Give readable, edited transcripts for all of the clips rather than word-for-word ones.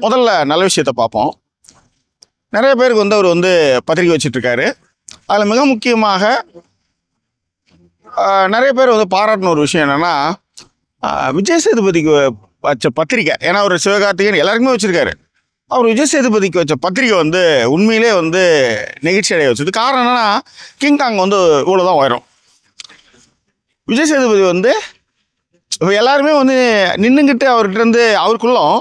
முதல்ல நல்ல விஷயத்தை பார்ப்போம். நிறைய பேருக்கு அவர் பத்திரிக்கை வச்சிட்ருக்காரு. அதில் மிக முக்கியமாக நிறைய பேர் பாராட்டின ஒரு விஷயம் என்னென்னா, விஜய் சேதுபதிக்கு வச்ச பத்திரிக்கை. ஏன்னா அவர் சிவகார்த்திகேயன் எல்லாருக்குமே வச்சுருக்காரு. அவர் விஜய் சேதுபதிக்கு வச்ச பத்திரிக்கை உண்மையிலே நெகிழ்ச்சி அடைய வச்சது. காரணம் என்னென்னா, கிங்காங் இவ்வளோ தான் உயரம். விஜய் சேதுபதி இப்போ எல்லாருமே நின்றுக்கிட்டு அவர்கிட்ட அவருக்குள்ளும்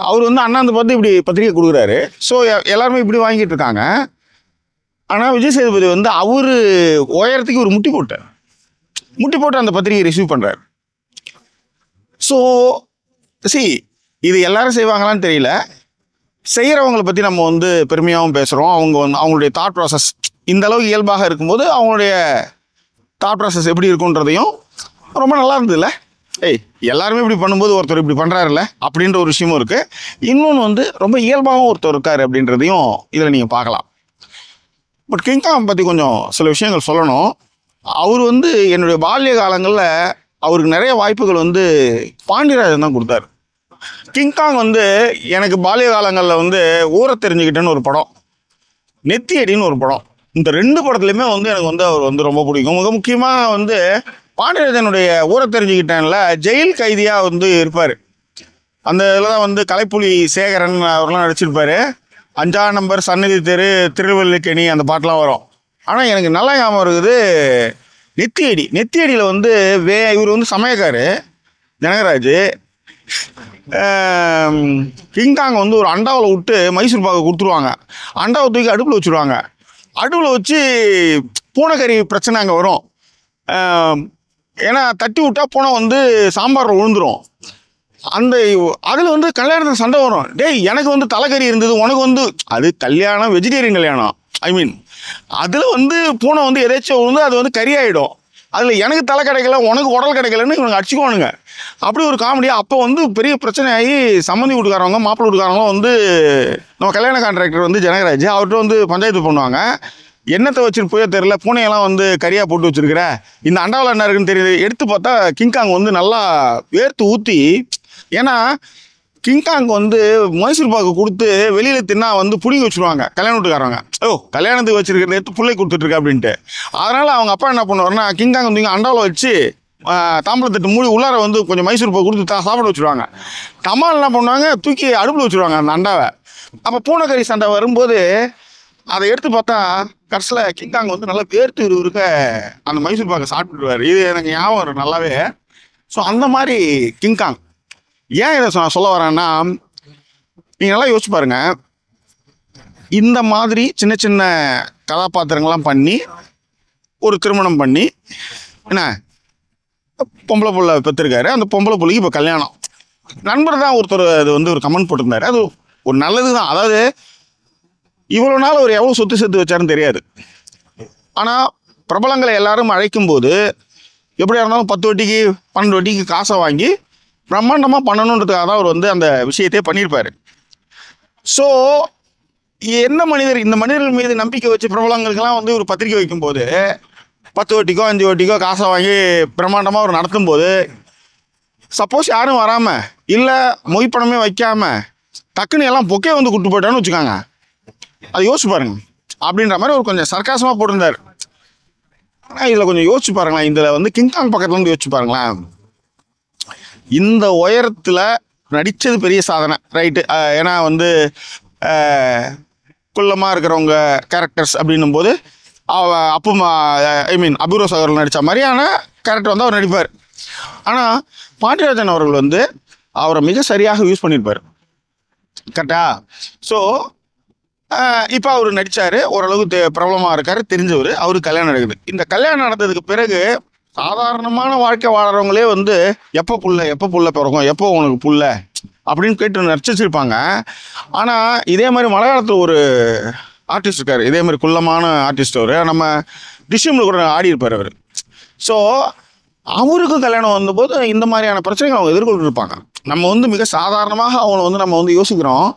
அவர் அண்ணாந்து பார்த்து இப்படி பத்திரிக்கை கொடுக்குறாரு. ஸோ எல்லாருமே இப்படி வாங்கிட்டு இருக்காங்க. ஆனால் விஜய் சேதுபதி அவர் உயரத்துக்கு ஒரு முட்டி போட்டு அந்த பத்திரிகையை ரிசீவ் பண்ணுறாரு. ஸோ இது எல்லாரும் செய்வாங்களான்னு தெரியல. செய்கிறவங்களை பற்றி நம்ம பெருமையாகவும் பேசுகிறோம். அவங்களுடைய தாட் ப்ராசஸ் இந்த அளவுக்கு இயல்பாக இருக்கும்போது அவங்களுடைய தாட் ப்ராசஸ் எப்படி இருக்குன்றதையும் ரொம்ப நல்லா இருந்ததுல்ல. எல்லாருமே இப்படி பண்ணும்போது ஒருத்தர் இப்படி பண்ணுறாருல்ல அப்படின்ற ஒரு விஷயமும் இருக்குது. இன்னொன்று ரொம்ப இயல்பாகவும் ஒருத்தர் இருக்கார் அப்படின்றதையும் இதில் நீங்கள் பார்க்கலாம். பட் கிங்காங் பற்றி கொஞ்சம் சில விஷயங்கள் சொல்லணும். அவர் என்னுடைய பால்ய காலங்களில் அவருக்கு நிறைய வாய்ப்புகள் பாண்டியராஜன் தான் கொடுத்தாரு. கிங்காங் எனக்கு பால்ய காலங்களில் ஊரை தெரிஞ்சுக்கிட்டேன்னு ஒரு படம், நெத்தியடின்னு ஒரு படம். இந்த 2 படத்துலையுமே எனக்கு அவர் ரொம்ப பிடிக்கும். மிக முக்கியமாக பாண்டியராஜனுடைய ஊரை தெரிஞ்சுக்கிட்டேன்ல ஜெயில் கைதியாக இருப்பார். அந்த இதில் தான் கலைப்புலி சேகரன் அவர்லாம் நடிச்சிருப்பார். 5ஆம் நம்பர் சன்னதி தெரு திருவல்லிக்கேணி அந்த பாட்டெலாம் வரும். ஆனால் எனக்கு நல்லா ஞாபகம் இருக்குது நெத்தியடியில் இவர் சமயக்கார் ஜனகராஜ். கிங்காங் ஒரு அண்டாவில் விட்டு மைசூர் பாக்கு கொடுத்துருவாங்க. அண்டாவை தூக்கி அடுப்பில் வச்சுருவாங்க. அடுப்பில் வச்சு பூனைக்கறி பிரச்சனை அங்கே வரும். ஏன்னா தட்டி விட்டா பூனை சாம்பாரில் விழுந்துடும். அதில் கல்யாணத்தில் சண்டை வரும். டேய் எனக்கு தலைக்கறி இருந்தது, உனக்கு அது கல்யாணம் வெஜிடேரியன் கல்யாணம். அதில் பூனை எதாச்சும் விழுந்து அது கறியாயிடும். அதில் எனக்கு தலை கிடைக்கல, உனக்கு உடல் கிடைக்கலன்னு இவனுக்கு அடிச்சுக்குவானுங்க. அப்படி ஒரு காமெடியாக அப்போ பெரிய பிரச்சனை ஆகி சம்மந்தி வீட்டுக்காரவங்க மாப்பிள்ளை வீட்டுக்காரவங்க நம்ம கல்யாண கான்ட்ராக்டர் ஜனகராஜ் அவர்கிட்ட பஞ்சாயத்து பண்ணுவாங்க. என்னத்தை வச்சுட்டு போய் தெரியல, பூனையெல்லாம் கறியாக போட்டு வச்சுருக்கிற, இந்த அண்டாவில் என்ன இருக்குன்னு தெரியுது. எடுத்து பார்த்தா கிங்காங் நல்லா வேர்த்து ஊற்றி. ஏன்னா கிங்காங் மைசூர் பாக்கு கொடுத்து வெளியில் தின்னா பிடிங்கி வச்சுருவாங்க கல்யாண வீட்டுக்காரவங்க. கல்யாணத்துக்கு வச்சுருக்கிறது எடுத்து பிள்ளை கொடுத்துட்ருக்க அப்படின்ட்டு. அதனால் அவங்க அப்பா என்ன பண்ணுவார்னா, கிங்காங் அண்டாவில் வச்சு தாம்பளத்தட்டு மூடி உள்ளார கொஞ்சம் மைசூர் பாக்கு கொடுத்து சாப்பிட வச்சுருவாங்க. டமால் என்ன பண்ணுவாங்க, தூக்கி அடுப்பில் வச்சுருவாங்க அந்த அண்டாவை. அப்போ பூனைக்கறி சண்டை வரும்போது அதை எடுத்து பார்த்தா கடைசியில் கிங்காங் நல்லா வேர்த்து இருக்க அந்த மைசூர் பாக்கை சாப்பிட்டுருவார். இது எனக்கு ஞாபகம் நல்லாவே. ஸோ அந்த மாதிரி கிங்காங். ஏன் இதை நான் சொல்ல வரேன்னா, நீங்கள் நல்லா யோசிச்சு பாருங்க. இந்த மாதிரி சின்ன சின்ன கதாபாத்திரங்கள்லாம் பண்ணி ஒரு திருமணம் பண்ணி என்ன பொம்பளை புள்ள பெற்றிருக்காரு. அந்த பொம்பளை புள்ளைக்கு இப்போ கல்யாணம். நண்பர் தான் ஒருத்தர் அது ஒரு கமெண்ட் போட்டிருந்தாரு. அது ஒரு நல்லது தான். அதாவது இவ்வளோ நாள் அவர் எவ்வளோ சொத்து சேர்த்து வச்சாருன்னு தெரியாது. ஆனால் பிரபலங்களை எல்லாரும் அழைக்கும்போது எப்படியா இருந்தாலும் 10 வட்டிக்கு 12 வட்டிக்கு காசை வாங்கி பிரம்மாண்டமாக பண்ணணுன்றதுக்காக தான் அவர் அந்த விஷயத்தையே பண்ணியிருப்பார். ஸோ என்ன மனிதர் இந்த மனிதர்கள் மீது நம்பிக்கை வச்சு பிரபலங்களுக்கெல்லாம் ஒரு பத்திரிக்கை வைக்கும்போது 10 வட்டிக்கோ 5 வட்டிக்கோ காசை வாங்கி பிரம்மாண்டமாக அவர் நடத்தும்போது சப்போஸ் யாரும் வராமல் இல்லை மொய்ப்பணமே வைக்காமல் டக்குன்னு எல்லாம் பொக்கே கூப்பிட்டு போயிட்டான்னு வச்சுக்காங்க. அது யோசிச்சு பாருங்க அப்படின்ற மாதிரி ஒரு கொஞ்சம் சர்க்காசமாக போட்டிருந்தார். ஆனால் இதில் கொஞ்சம் யோசிச்சு பாருங்களேன். இதில் கிங்காங் பக்கத்தில் யோசிச்சு பாருங்களேன். இந்த உயரத்தில் நடித்தது பெரிய சாதனை, ரைட்டு. ஏன்னா குள்ளமாக இருக்கிறவங்க கேரக்டர்ஸ் அப்படின்னும் போது அபூர்வ சகோதரன் நடித்த மாதிரியான கேரக்டர் அவர் நடிப்பார். ஆனால் பாண்டியராஜன் அவர்கள் அவரை மிக சரியாக யூஸ் பண்ணியிருப்பார். கரெக்டா? ஸோ இப்போ அவர் நடித்தார், ஓரளவுக்கு பிரபலமாக இருக்கார், தெரிஞ்சவர். அவருக்கு கல்யாணம் நடக்குது. இந்த கல்யாணம் நடந்ததுக்கு பிறகு சாதாரணமான வாழ்க்கை வாழறவங்களே எப்போ புள்ள பிறக்கும், எப்போ உனக்கு புள்ள அப்படின்னு கேட்டு நடிச்சிருப்பாங்க. ஆனால் இதே மாதிரி மலையாளத்தில் ஒரு ஆர்டிஸ்ட் இருக்கார், இதே மாதிரி குள்ளமான ஆர்டிஸ்ட். அவர் நம்ம டிஷ்யூமில் கூட ஆடி இருப்பார் அவர். ஸோ அவருக்கும் கல்யாணம் வந்தபோது இந்த மாதிரியான பிரச்சனைகள் அவங்க எதிர்கொண்டு இருப்பாங்க. நம்ம மிக சாதாரணமாக அவங்கள நம்ம யோசிக்கிறோம்.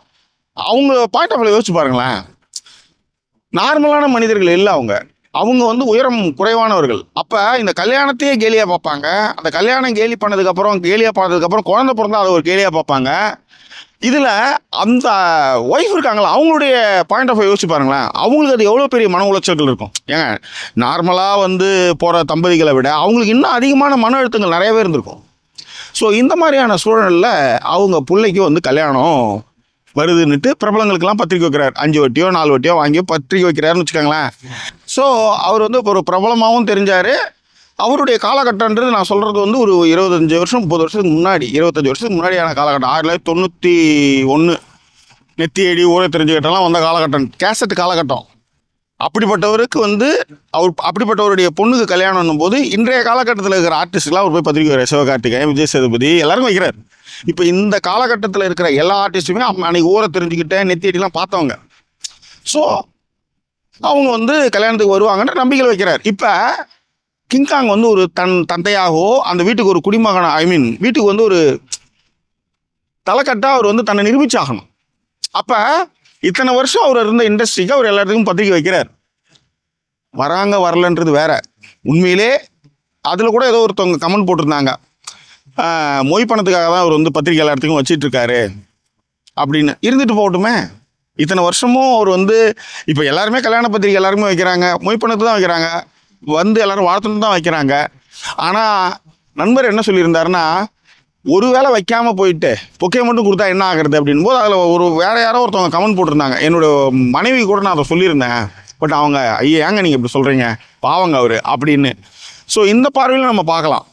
அவங்க பாயிண்ட் ஆஃப் வியூ யோசிச்சு பாருங்களேன். நார்மலான மனிதர்கள் இல்லை அவங்க உயரம் குறைவானவர்கள். அப்போ இந்த கல்யாணத்தையே கேலியாக பார்ப்பாங்க. அந்த கல்யாணம் கேலி பண்ணதுக்கப்புறம் கேலியாக பண்ணதுக்கப்புறம் குழந்தை பிறந்தா அதை ஒரு கேலியாக பார்ப்பாங்க. இதில் அந்த ஒய்ஃப் இருக்காங்களா, அவங்களுடைய பாயிண்ட் ஆஃப் யோசிச்சு பாருங்களேன். அவங்களுக்கு அது எவ்வளோ பெரிய மன உளைச்சல்கள் இருக்கும். ஏங்க, நார்மலாக வந்து போகிற தம்பதிகளை விட அவங்களுக்கு இன்னும் அதிகமான மன அழுத்தங்கள் நிறையவே இருந்திருக்கும். ஸோ இந்த மாதிரியான சூழலில் அவங்க பிள்ளைக்கு வந்து கல்யாணம் வருதுன்னுட்டு பிரபலங்களுக்கெல்லாம் பத்திரிக்கை வைக்கிறார். 5 வட்டியோ 4 வட்டியோ வாங்கி பத்திரிக்கை வைக்கிறாருன்னு வச்சுக்கோங்களேன். ஸோ அவர் வந்து ஒரு பிரபலமாகவும் தெரிஞ்சார். அவருடைய காலகட்டன்றது நான் சொல்கிறது வந்து ஒரு 25 வருஷம் 30 வருஷத்துக்கு முன்னாடி, 25 வருஷத்துக்கு முன்னாடியான காலகட்டம். 1991 நெத்தியடி ஊரை தெரிஞ்சுக்கிட்டலாம் வந்த காலகட்டம், கேசட் காலகட்டம். அப்படிப்பட்டவருக்கு வந்து அப்படிப்பட்டவருடைய பொண்ணுக்கு கல்யாணம் போது இன்றைய காலகட்டத்தில் இருக்கிற ஆர்டிஸ்ட்லாம் அவர் போய் பத்திரிக்கை வைக்கிறார். சிவகார்த்திகேயன், விஜய் சேதுபதி எல்லாருக்கும் வைக்கிறார். இப்போ இந்த காலகட்டத்தில் இருக்கிற எல்லா ஆர்டிஸ்ட்டுமே அன்னைக்கு ஊரை தெரிஞ்சுக்கிட்ட நெத்தியடிலாம் பார்த்தவங்க. ஸோ அவங்க வந்து கல்யாணத்துக்கு வருவாங்கன்ற நம்பிக்கையில் வைக்கிறார். இப்போ கிங்காங் வந்து ஒரு தந்தையாகவோ அந்த வீட்டுக்கு ஒரு குடிமகனா, வீட்டுக்கு வந்து ஒரு தலைக்கட்டாக அவர் வந்து தன்னை நிரூபிச்சாகணும். அப்போ இத்தனை வருஷம் அவர் இருந்த இண்டஸ்ட்ரிக்கு அவர் எல்லாத்துக்கும் பத்திரிக்கை வைக்கிறார். வராங்க வரலன்றது வேற. உண்மையிலே அதில் கூட ஏதோ ஒருத்தவங்க கமெண்ட் போட்டிருந்தாங்க, மொய் பணத்துக்காக தான் அவர் வந்து பத்திரிக்கை எல்லாத்துக்கும் வச்சிட்டு இருக்காரு அப்படின்னு. இருந்துட்டு போகட்டுமே. இத்தனை வருஷமும் அவர் வந்து இப்போ எல்லாருமே கல்யாண பத்திரிக்கை எல்லாருமே வைக்கிறாங்க, மொய் பணத்து தான் வைக்கிறாங்க, வந்து எல்லாரும் வாழ்த்துன்னு தான் வைக்கிறாங்க. ஆனால் நண்பர் என்ன சொல்லியிருந்தாருன்னா, ஒரு வேளை வைக்காமல் போயிட்டு பொக்கே மட்டும் கொடுத்தா என்ன ஆகிறது அப்படின் போது அதில் ஒரு வேறு யாரோ ஒருத்தவங்க கமெண்ட் போட்டிருந்தாங்க. என்னோட மனைவி கூட நான் அதை சொல்லியிருந்தேன். பட் அவங்க ஏங்க நீங்கள் இப்படி சொல்கிறீங்க, பாவங்க அவர் அப்படின்னு. ஸோ இந்த பார்வையில் நம்ம பார்க்கலாம்.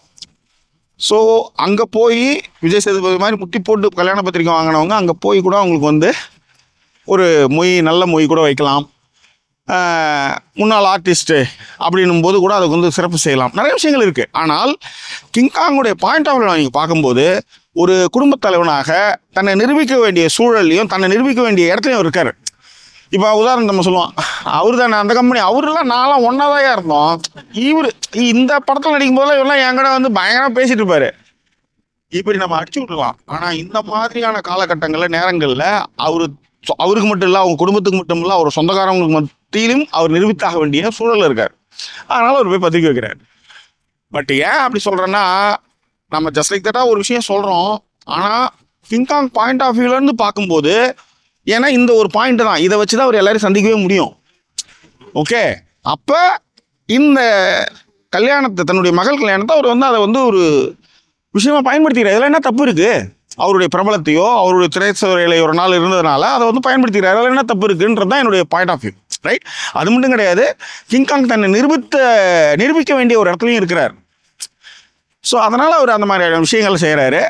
ஸோ அங்கே போய் விஜய் சேதுபதி மாதிரி முட்டி போட்டு கல்யாண பத்திரிக்கை வாங்கினவங்க அங்கே போய் கூட அவங்களுக்கு வந்து ஒரு நல்ல மொய் கூட வைக்கலாம். முன்னாள் ஆர்டிஸ்ட்டு அப்படின்னும் போது கூட அதுக்கு வந்து சிறப்பு செய்யலாம். நிறைய விஷயங்கள் இருக்குது. ஆனால் கிங்காங்குடைய பாயிண்ட் ஆஃப் வியூ நீங்கள் பார்க்கும்போது ஒரு குடும்பத் தலைவனாக தன்னை நிரூபிக்க வேண்டிய சூழல்லையும் தன்னை நிரூபிக்க வேண்டிய இடத்துலையும் இருக்கார். இப்போ உதாரணம் நம்ம சொல்லுவோம், அவர் தானே அந்த கம்பெனி, அவரெல்லாம் நான்லாம் ஒன்றா தான் இருந்தோம், இவர் இந்த படத்தில் நடிக்கும் போதெல்லாம் இவரெல்லாம் என் கூட வந்து பயங்கரமாக பேசிகிட்டு இருப்பார், இப்படி நம்ம அடிச்சு விட்டுருக்கலாம். ஆனால் இந்த மாதிரியான காலகட்டங்களில் நேரங்களில் அவருக்கு மட்டும் இல்லை, அவங்க குடும்பத்துக்கு மட்டும் இல்லை, அவர் சொந்தக்காரங்களுக்கு மத்தியிலும் அவர் நிரூபித்தாக வேண்டிய சூழல் இருக்கார். அதனால் அவர் போய் பத்திரிக்கை வைக்கிறார். பட் ஏன் அப்படி சொல்கிறேன்னா, நம்ம ஜஸ்ட் லைக் தட்டாக ஒரு விஷயம் சொல்கிறோம். ஆனால் கிங்காங் பாயிண்ட் ஆஃப் வியூலேருந்து பார்க்கும்போது, ஏன்னா இந்த ஒரு பாயிண்ட் தான், இதை வச்சு தான் அவர் எல்லாரையும் சந்திக்கவே முடியும். ஓகே, அப்போ இந்த கல்யாணத்தை, தன்னுடைய மகள் கல்யாணத்தை அவர் வந்து அதை வந்து ஒரு விஷயமா பயன்படுத்திக்கிறார். இதில் என்ன தப்பு இருக்குது? அவருடைய பிரபலத்தையோ அவருடைய திரைத்துறையில ஒரு நாள் இருந்ததுனால அதை வந்து பயன்படுத்திக்கிறார். அதில் என்ன தப்பு இருக்குன்றது தான் என்னுடைய பாயிண்ட் ஆஃப் வியூ, ரைட்? அது மட்டும் கிடையாது, கிங்காங் தன்னை நிரூபிக்க வேண்டிய ஒரு இடத்துலையும் இருக்கிறார். ஸோ அதனால் அவர் அந்த மாதிரியான விஷயங்களை செய்கிறாரு.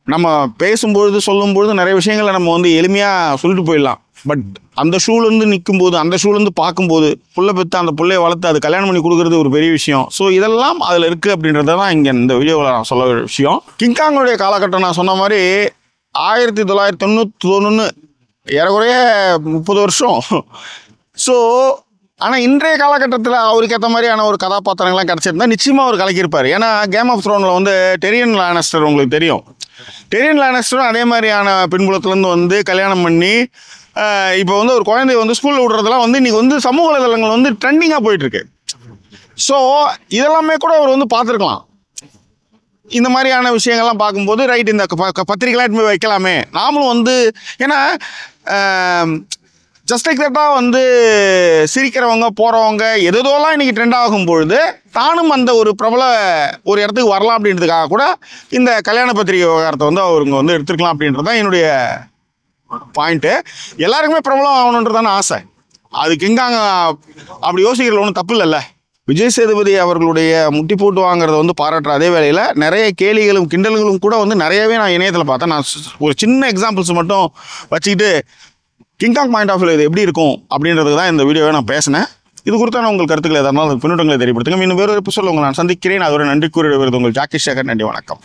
நம்ம பேசும்பொழுது சொல்லும்பொழுது நிறைய விஷயங்களை நம்ம வந்து எளிமையாக சொல்லிட்டு போயிடலாம். பட் அந்த ஷூலேருந்து நிற்கும்போது, அந்த ஷூலேருந்து பார்க்கும்போது, புள்ளை பெற்று அந்த புள்ளையை வளர்த்து அது கல்யாணம் பண்ணி கொடுக்குறது ஒரு பெரிய விஷயம். ஸோ இதெல்லாம் அதில் இருக்குது அப்படின்றத தான் இங்கே இந்த வீடியோவில் நான் சொல்ல ஒரு விஷயம். கிங்காங்குடைய காலகட்டம் நான் சொன்ன மாதிரி 1991, ஏறக்குறைய 30 வருஷம். ஸோ ஆனால் இன்றைய காலகட்டத்தில் அவருக்கு ஏற்ற மாதிரியான ஒரு கதாபாத்திரங்கள்லாம் கிடச்சிருந்தா நிச்சயமாக அவர் கலக்கியிருப்பார். ஏன்னா கேம் ஆஃப் த்ரோனில் வந்து டெரியன் லானஸ்டர் உங்களுக்கு தெரியும். டெரியன் லானஸ்டரும் அதே மாதிரியான பின்புலத்துலேருந்து வந்து கல்யாணம் பண்ணி இப்போ வந்து ஒரு குழந்தைய வந்து ஸ்கூலில் விடுறதெல்லாம் வந்து இன்றைக்கி வந்து சமூக வலைதளங்கள் வந்து ட்ரெண்டிங்காக போயிட்டுருக்கு. ஸோ இதெல்லாமே கூட அவர் வந்து பார்த்துருக்கலாம். இந்த மாதிரியான விஷயங்கள்லாம் பார்க்கும்போது ரைட், இந்த பத்திரிக்கைலாம் எடுத்து போய் வைக்கலாமே நாமளும் வந்து. ஏன்னா ஜஸ்ட் லைக் தட்டாக வந்து சிரிக்கிறவங்க போகிறவங்க எதோலாம் இன்றைக்கி ட்ரெண்ட் ஆகும் பொழுது தானும் அந்த ஒரு பிரபல ஒரு இடத்துக்கு வரலாம் அப்படின்றதுக்காக கூட இந்த கல்யாண பத்திரிகை விவகாரத்தை வந்து அவருங்க வந்து எடுத்துருக்கலாம் அப்படின்றது தான் என்னுடைய பாயிண்ட்டு. எல்லாருக்குமே பிரபலம் ஆகணுன்றதான ஆசை. அது கிங்காங்க அப்படி யோசிக்கிறது ஒன்றும் தப்பு இல்லைல்ல. விஜய் சேதுபதி அவர்களுடைய முட்டி போட்டு வாங்குறத வந்து பாராட்டுற அதே வேளையில் நிறைய கேலிகளும் கிண்டல்களும் கூட வந்து நிறையவே நான் இணையத்தில் பார்த்தேன். நான் ஒரு சின்ன எக்ஸாம்பிள்ஸ் மட்டும் வச்சுக்கிட்டு கிங்காங் பாயிண்ட் ஆஃப் வியூ இது எப்படி இருக்கும் அப்படின்றதுக்கு தான் இந்த வீடியோவை நான் பேசினேன். இது குறித்தான உங்கள் கருத்துக்களை எதாவது பின்னூட்டங்களை தெரியப்படுத்துங்க. இன்னும் வேறு எபிசோடில் உங்களை நான் சந்திக்கிறேன். அதோட நன்றி கூறிய உங்கள் ஜாக்கி சேகர். நன்றி, வணக்கம்.